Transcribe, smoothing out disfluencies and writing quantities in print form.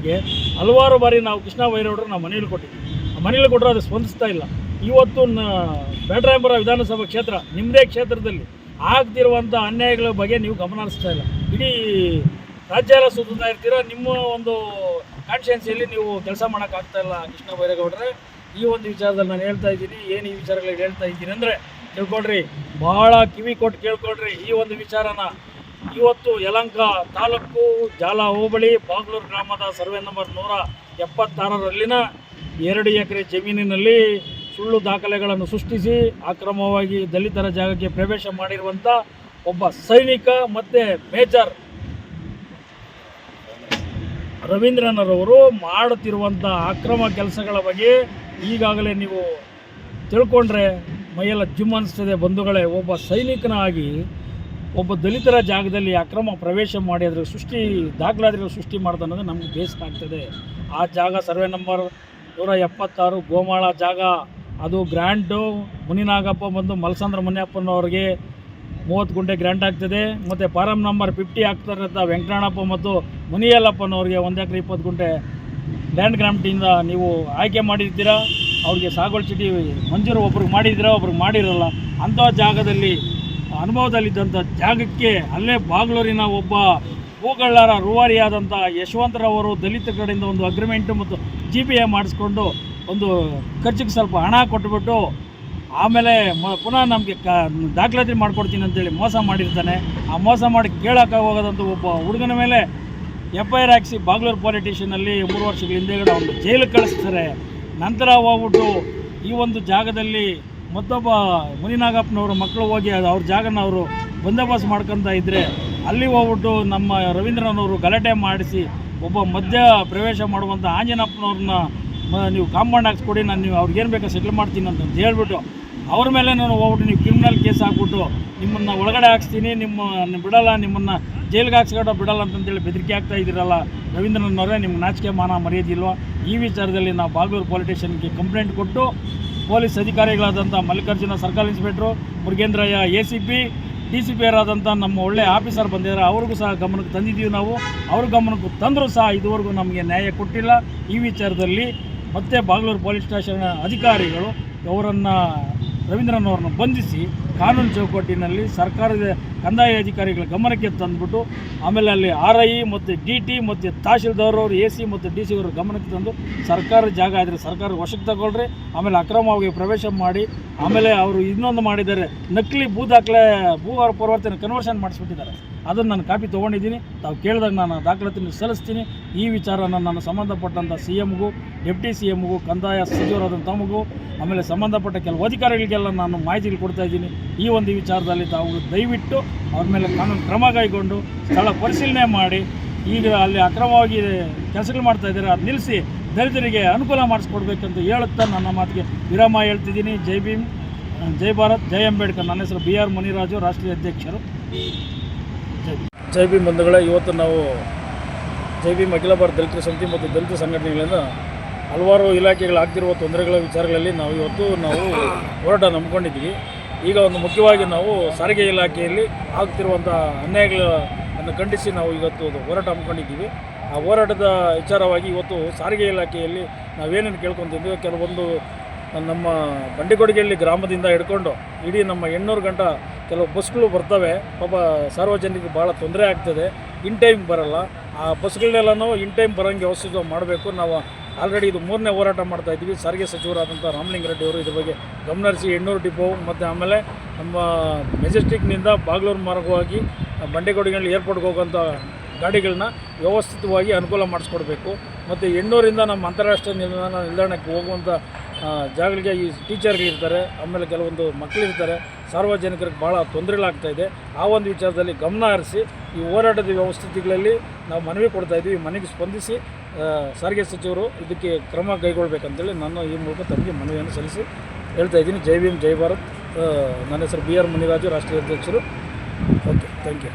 ಬಗ್ಗೆ ಹಲವಾರು ಬಾರಿ ನಾವು ಕೃಷ್ಣ ಬೈರೇಗೌಡರು ನಾವು ಮನೆಯಲ್ಲಿ ಕೊಟ್ಟಿದ್ವಿ. ಆ ಮನೆಯಲ್ಲಿ ಕೊಟ್ಟರು ಅದು ಸ್ಪಂದಿಸ್ತಾ ಇಲ್ಲ. ಇವತ್ತು ಬ್ಯಾಟರಾಯನಪುರ ವಿಧಾನಸಭಾ ಕ್ಷೇತ್ರ ನಿಮ್ಮದೇ ಕ್ಷೇತ್ರದಲ್ಲಿ ಆಗ್ತಿರುವಂಥ ಅನ್ಯಾಯಗಳ ಬಗ್ಗೆ ನೀವು ಗಮನ ಹರಿಸ್ತಾ ಇಲ್ಲ. ಇಡೀ ರಾಜ್ಯ ಎಲ್ಲ ಸುತ್ತಾ ಇರ್ತೀರ, ನಿಮ್ಮ ಒಂದು ಕಾನ್ಸ್ಟಿಟ್ಯೂನ್ಸಿಯಲ್ಲಿ ನೀವು ಕೆಲಸ ಮಾಡೋಕ್ಕಾಗ್ತಾ ಇಲ್ಲ. ಕೃಷ್ಣ ಬೈರೇಗೌಡರೇ, ಈ ಒಂದು ವಿಚಾರದಲ್ಲಿ ನಾನು ಹೇಳ್ತಾ ಇದ್ದೀನಿ. ಏನು ಈ ವಿಚಾರಗಳಿಗೆ ಹೇಳ್ತಾ ಇದ್ದೀನಿ ಅಂದರೆ ತಿಳ್ಕೊಳ್ರಿ, ಭಾಳ ಕಿವಿ ಕೊಟ್ಟು ಕೇಳ್ಕೊಳ್ರಿ ಈ ಒಂದು ವಿಚಾರನ. ಇವತ್ತು ಯಲಹಂಕ ತಾಲೂಕು ಜಾಲ ಹೋಬಳಿ ಬಾಗ್ಲೂರು ಗ್ರಾಮದ ಸರ್ವೆ ನಂಬರ್ 176ರಲ್ಲಿನ 2 ಎಕರೆ ಜಮೀನಿನಲ್ಲಿ ಸುಳ್ಳು ದಾಖಲೆಗಳನ್ನು ಸೃಷ್ಟಿಸಿ ಅಕ್ರಮವಾಗಿ ದಲಿತರ ಜಾಗಕ್ಕೆ ಪ್ರವೇಶ ಮಾಡಿರುವಂಥ ಒಬ್ಬ ಸೈನಿಕ ಮತ್ತು ಮೇಜರ್ ರವೀಂದ್ರನರವರು ಮಾಡುತ್ತಿರುವಂಥ ಅಕ್ರಮ ಕೆಲಸಗಳ ಬಗ್ಗೆ ಈಗಾಗಲೇ ನೀವು ತಿಳ್ಕೊಂಡ್ರೆ ಮೈಯೆಲ್ಲ ಜುಮ್ ಅನಿಸ್ತದೆ ಬಂಧುಗಳೇ. ಒಬ್ಬ ಸೈನಿಕನಾಗಿ ಒಬ್ಬ ದಲಿತರ ಜಾಗದಲ್ಲಿ ಅಕ್ರಮ ಪ್ರವೇಶ ಮಾಡಿ ಅದರ ದಾಖಲಾತಿಗಳು ಸೃಷ್ಟಿ ಮಾಡೋದು ಅನ್ನೋದು ನಮಗೆ ಬೇಸರ ಆಗ್ತದೆ. ಆ ಜಾಗ ಸರ್ವೆ ನಂಬರ್ 176 ಗೋಮಾಳ ಜಾಗ. ಅದು ಗ್ರ್ಯಾಂಟು ಮುನಿನಾಗಪ್ಪ ಬಂದು ಮಲಸಂದ್ರ ಮುನಿಯಪ್ಪನವ್ರಿಗೆ 30 ಗುಂಟೆ ಗ್ರ್ಯಾಂಟ್ ಆಗ್ತದೆ. ಮತ್ತು ಫಾರಂ ನಂಬರ್ 50 ಆಗ್ತಾರಂಥ ವೆಂಕಟಣ್ಣಪ್ಪ ಮತ್ತು ಮುನಿಯಲ್ಲಪ್ಪನವ್ರಿಗೆ 1 ಎಕರೆ 20 ಗುಂಟೆ ಲ್ಯಾಂಡ್ ಗ್ರಾಂಟಿಂದ ನೀವು ಆಯ್ಕೆ ಮಾಡಿದ್ದೀರಾ. ಅವ್ರಿಗೆ ಸಾಗುವಳಿ ಚೀಟಿ ಮಂಜೂರು ಒಬ್ರಿಗೆ ಮಾಡಿದ್ದೀರಾ, ಒಬ್ರಿಗೆ ಮಾಡಿರಲ್ಲ. ಅಂಥ ಜಾಗದಲ್ಲಿ ಅನುಭವದಲ್ಲಿದ್ದಂಥ ಜಾಗಕ್ಕೆ ಅಲ್ಲೇ ಬಾಗ್ಲೂರಿನ ಒಬ್ಬ ಭೂಗಳ್ಳರ ರೂವಾರಿಯಾದಂಥ ಯಶವಂತರವರು ದಲಿತ ಕಡೆಯಿಂದ ಒಂದು ಅಗ್ರಿಮೆಂಟು ಮತ್ತು GPA ಮಾಡಿಸ್ಕೊಂಡು ಒಂದು ಖರ್ಚಿಗೆ ಸ್ವಲ್ಪ ಹಣ ಕೊಟ್ಟುಬಿಟ್ಟು ಆಮೇಲೆ ಪುನಃ ನಮಗೆ ದಾಖಲಾತಿ ಮಾಡಿಕೊಡ್ತೀನಿ ಅಂತೇಳಿ ಮೋಸ ಮಾಡಿರ್ತಾನೆ. ಆ ಮೋಸ ಮಾಡಿ ಕೇಳೋಕ್ಕೆ ಹೋಗೋದಂಥ ಒಬ್ಬ ಹುಡುಗನ ಮೇಲೆ FIR ಹಾಕಿಸಿ ಬಾಗ್ಲೂರು ಪೊಲೀಸ್ ಸ್ಟೇಷನಲ್ಲಿ 3 ವರ್ಷಗಳ ಹಿಂದೆಗಡೆ ಅವನು ಜೈಲಿಗೆ ಕಳಿಸ್ತಾರೆ. ನಂತರ ಹೋಗ್ಬಿಟ್ಟು ಈ ಒಂದು ಜಾಗದಲ್ಲಿ ಮತ್ತೊಬ್ಬ ಮುನಿನಾಗಪ್ಪನವರು ಮಕ್ಕಳು ಹೋಗಿ ಅವ್ರ ಜಾಗನ ಅವರು ಬಂದೋಬಸ್ತ್ ಮಾಡ್ಕೊತ ಇದ್ದರೆ ಅಲ್ಲಿ ಹೋಗ್ಬಿಟ್ಟು ನಮ್ಮ ರವೀಂದ್ರನವರು ಗಲಾಟೆ ಮಾಡಿಸಿ ಒಬ್ಬ ಮಧ್ಯ ಪ್ರವೇಶ ಮಾಡುವಂಥ ಆಂಜನಪ್ಪನವ್ರನ್ನ ನೀವು ಕಾಂಪೌಂಡ್ ಹಾಕ್ಸ್ಕೊಡಿ, ನಾನು ನೀವು ಅವ್ರಿಗೇನು ಬೇಕಾ ಸೆಟ್ಲ್ ಮಾಡ್ತೀನಿ ಅಂತ ಹೇಳ್ಬಿಟ್ಟು ಅವ್ರ ಮೇಲೆ ನಾನು ಹೋಗ್ಬಿಟ್ಟು ನೀವು ಕ್ರಿಮಿನಲ್ ಕೇಸ್ ಹಾಕ್ಬಿಟ್ಟು ನಿಮ್ಮನ್ನು ಒಳಗಡೆ ಹಾಕ್ಸ್ತೀನಿ, ನಿಮ್ಮನ್ನು ಬಿಡಲ್ಲ, ನಿಮ್ಮನ್ನು ಜೈಲಿಗೆ ಹಾಕ್ಸ್ಕೊಂಡು ಬಿಡಲ್ಲ ಅಂತಂತೇಳಿ ಬೆದರಿಕೆ ಆಗ್ತಾ ಇದ್ದೀರಲ್ಲ ರವೀಂದ್ರನವರೇ, ನಿಮ್ಗೆ ನಾಚಿಕೆ ಮಾನ ಮರ್ಯಾದಿಲ್ವ? ಈ ವಿಚಾರದಲ್ಲಿ ನಾವು ಬಾಗ್ಲೂರು ಪೊಲೀಸ್ ಸ್ಟೇಷನ್ಗೆ ಕಂಪ್ಲೇಂಟ್ ಕೊಟ್ಟು ಪೊಲೀಸ್ ಅಧಿಕಾರಿಗಳಾದಂಥ ಮಲ್ಲಿಕಾರ್ಜುನ ಸರ್ಕಲ್ ಇನ್ಸ್ಪೆಕ್ಟ್ರು, ಮುರುಗೇಂದ್ರಯ್ಯ ACP, DCP ಆದಂಥ ನಮ್ಮ ಒಳ್ಳೆಯ ಆಫೀಸರ್ ಬಂದಿದ್ದಾರೆ, ಅವ್ರಿಗೂ ಸಹ ಗಮನಕ್ಕೆ ತಂದಿದ್ದೀವಿ ನಾವು. ಅವ್ರ ಗಮನಕ್ಕೆ ತಂದರೂ ಸಹ ಇದುವರೆಗೂ ನಮಗೆ ನ್ಯಾಯ ಕೊಟ್ಟಿಲ್ಲ. ಈ ವಿಚಾರದಲ್ಲಿ ಮತ್ತೆ ಬಾಗ್ಲೂರು ಪೊಲೀಸ್ ಸ್ಟೇಷನ್ ಅಧಿಕಾರಿಗಳು ಅವರನ್ನು ರವೀಂದ್ರನವ್ರನ್ನ ಬಂಧಿಸಿ ಕಾನೂನು ಚೌಕಟ್ಟಿನಲ್ಲಿ ಸರ್ಕಾರದ ಕಂದಾಯ ಅಧಿಕಾರಿಗಳ ಗಮನಕ್ಕೆ ತಂದುಬಿಟ್ಟು ಆಮೇಲೆ ಅಲ್ಲಿ RI ಮತ್ತು DT ಮತ್ತು ತಹಶೀಲ್ದಾರ್ ಅವರು AC ಮತ್ತು DC ಅವರ ಗಮನಕ್ಕೆ ತಂದು ಸರ್ಕಾರದ ಜಾಗ ಆದರೆ ಸರ್ಕಾರ ವಶಕ್ಕೆ ತಗೊಳ್ರಿ, ಆಮೇಲೆ ಅಕ್ರಮವಾಗಿ ಪ್ರವೇಶ ಮಾಡಿ ಆಮೇಲೆ ಅವರು ಇನ್ನೊಂದು ಮಾಡಿದ್ದಾರೆ, ನಕಲಿ ಭೂ ಪರಿವರ್ತನೆ ಕನ್ವರ್ಷನ್ ಮಾಡಿಸ್ಬಿಟ್ಟಿದ್ದಾರೆ. ಅದನ್ನು ನಾನು ಕಾಪಿ ತೊಗೊಂಡಿದ್ದೀನಿ. ತಾವು ಕೇಳಿದಾಗ ನಾನು ದಾಖಲಾತಿನ ಸಲ್ಲಿಸ್ತೀನಿ. ಈ ವಿಚಾರನ ನಾನು ಸಂಬಂಧಪಟ್ಟಂಥ CMಗೂ ಡೆಪ್ಟಿ CMಗೂ ಕಂದಾಯ ಸಚಿವರಾದಂಥ ತಮಗೂ ಆಮೇಲೆ ಸಂಬಂಧಪಟ್ಟ ಕೆಲವು ಅಧಿಕಾರಿಗಳಿಗೆಲ್ಲ ನಾನು ಮಾಹಿತಿಗಳು ಕೊಡ್ತಾಯಿದ್ದೀನಿ. ಈ ಒಂದು ವಿಚಾರದಲ್ಲಿ ತಾವು ದಯವಿಟ್ಟು ಅವ್ರ ಮೇಲೆ ಕಾನೂನು ಕ್ರಮ ಕೈಗೊಂಡು ಸ್ಥಳ ಪರಿಶೀಲನೆ ಮಾಡಿ ಈಗ ಅಲ್ಲಿ ಅಕ್ರಮವಾಗಿ ಕೆಲಸಗಳು ಮಾಡ್ತಾಯಿದ್ದಾರೆ ಅದು ನಿಲ್ಲಿಸಿ ದಲಿತರಿಗೆ ಅನುಕೂಲ ಮಾಡಿಸ್ಕೊಡ್ಬೇಕಂತ ಹೇಳುತ್ತಾ ನನ್ನ ಮಾತಿಗೆ ವಿರಾಮ ಹೇಳ್ತಿದ್ದೀನಿ. ಜೈ ಭೀಮ್, ಜೈ ಭಾರತ್, ಜೈ ಅಂಬೇಡ್ಕರ್. ನನ್ನ ಹೆಸರು BR ಮುನಿರಾಜು, ರಾಷ್ಟ್ರೀಯ ಅಧ್ಯಕ್ಷರು. ಜೈ ಭೀಮ್ ಬಂಧುಗಳೇ, ಇವತ್ತು ನಾವು ಜೈ ಭೀಮ್ ಅಖಿಲ ಭಾರತ ದಲಿತರ ಸಮಿತಿ ಮತ್ತು ದಲಿತ ಸಂಘಟನೆಗಳಿಂದ ಹಲವಾರು ಇಲಾಖೆಗಳಾಗ್ತಿರುವ ತೊಂದರೆಗಳ ವಿಚಾರಗಳಲ್ಲಿ ಇವತ್ತು ನಾವು ಹೋರಾಟ ನಂಬಿಕೊಂಡಿದ್ದೀವಿ. ಈಗ ಒಂದು ಮುಖ್ಯವಾಗಿ ನಾವು ಸಾರಿಗೆ ಇಲಾಖೆಯಲ್ಲಿ ಆಗ್ತಿರುವಂಥ ಅನ್ಯಾಯಗಳನ್ನು ಖಂಡಿಸಿ ನಾವು ಇವತ್ತು ಹೋರಾಟ ಹಮ್ಮಿಕೊಂಡಿದ್ದೀವಿ. ಆ ಹೋರಾಟದ ವಿಚಾರವಾಗಿ ಇವತ್ತು ಸಾರಿಗೆ ಇಲಾಖೆಯಲ್ಲಿ ನಾವೇನೇನು ಕೇಳ್ಕೊತಿದ್ದೀವಿ, ಕೆಲವೊಂದು ನಮ್ಮ ಬಂಡಿಕೊಡಿಗೆಯಲ್ಲಿ ಗ್ರಾಮದಿಂದ ಹಿಡ್ಕೊಂಡು ಇಡೀ ನಮ್ಮ 800 ಗಂಟ ಕೆಲವು ಬಸ್ಗಳು ಬರ್ತವೆ. ಪಾಪ ಸಾರ್ವಜನಿಕರಿಗೆ ಭಾಳ ತೊಂದರೆ ಆಗ್ತದೆ, ಇನ್ ಟೈಮ್ ಬರಲ್ಲ. ಆ ಬಸ್ಗಳನ್ನೆಲ್ಲನೂ ಇನ್ ಟೈಮ್ ಬರೋಂಗೆ ವ್ಯವಸ್ಥೆ ಮಾಡಬೇಕು. ನಾವು ಆಲ್ರೆಡಿ ಇದು 3ನೇ ಹೋರಾಟ ಮಾಡ್ತಾಯಿದ್ದೀವಿ. ಸಾರಿಗೆ ಸಚಿವರಾದಂಥ ರಾಮಲಿಂಗಾರೆಡ್ಡಿ ಅವರು ಇದ್ರ ಬಗ್ಗೆ ಗಮನಹರಿಸಿ 800 ಡಿಪೋ ಮತ್ತು ಆಮೇಲೆ ನಮ್ಮ ಮೆಜೆಸ್ಟಿಕ್ನಿಂದ ಬಾಗ್ಲೂರು ಮಾರ್ಗವಾಗಿ ಬಂಡಿಕೊಡಿಗೆಯಲ್ಲಿ ಏರ್ಪೋರ್ಟ್ಗೆ ಹೋಗುವಂಥ ಗಾಡಿಗಳನ್ನ ವ್ಯವಸ್ಥಿತವಾಗಿ ಅನುಕೂಲ ಮಾಡಿಸ್ಕೊಡ್ಬೇಕು. ಮತ್ತು 800ರಿಂದ ನಮ್ಮ ಅಂತಾರಾಷ್ಟ್ರೀಯ ನಿಲ್ದಾಣಕ್ಕೆ ಹೋಗುವಂಥ ಜಾಗಗಳಿಗೆ ಈ ಟೀಚರ್ಗಳಿರ್ತಾರೆ, ಆಮೇಲೆ ಕೆಲವೊಂದು ಮಕ್ಕಳಿರ್ತಾರೆ, ಸಾರ್ವಜನಿಕರಿಗೆ ಭಾಳ ತೊಂದರೆಗಳಾಗ್ತಾಯಿದೆ. ಆ ಒಂದು ವಿಚಾರದಲ್ಲಿ ಗಮನ ಹರಿಸಿ ಈ ಹೋರಾಟದ ವ್ಯವಸ್ಥಿತಿಗಳಲ್ಲಿ ನಾವು ಮನವಿ ಕೊಡ್ತಾಯಿದ್ದೀವಿ. ಮನೆಗೆ ಸ್ಪಂದಿಸಿ ಸಾರಿಗೆ ಸಚಿವರು ಇದಕ್ಕೆ ಕ್ರಮ ಕೈಗೊಳ್ಳಬೇಕಂತೇಳಿ ನಾನು ಈ ಮೂಲಕ ತಮಗೆ ಮನವಿಯನ್ನು ಸಲ್ಲಿಸಿ ಹೇಳ್ತಾಯಿದ್ದೀನಿ. ಜೈ ಭೀಮ್, ಜೈ ಭಾರತ್. ನನ್ನ ಹೆಸರು BR ಮುನಿರಾಜು, ರಾಷ್ಟ್ರೀಯ ಅಧ್ಯಕ್ಷರು. Okay, thank you.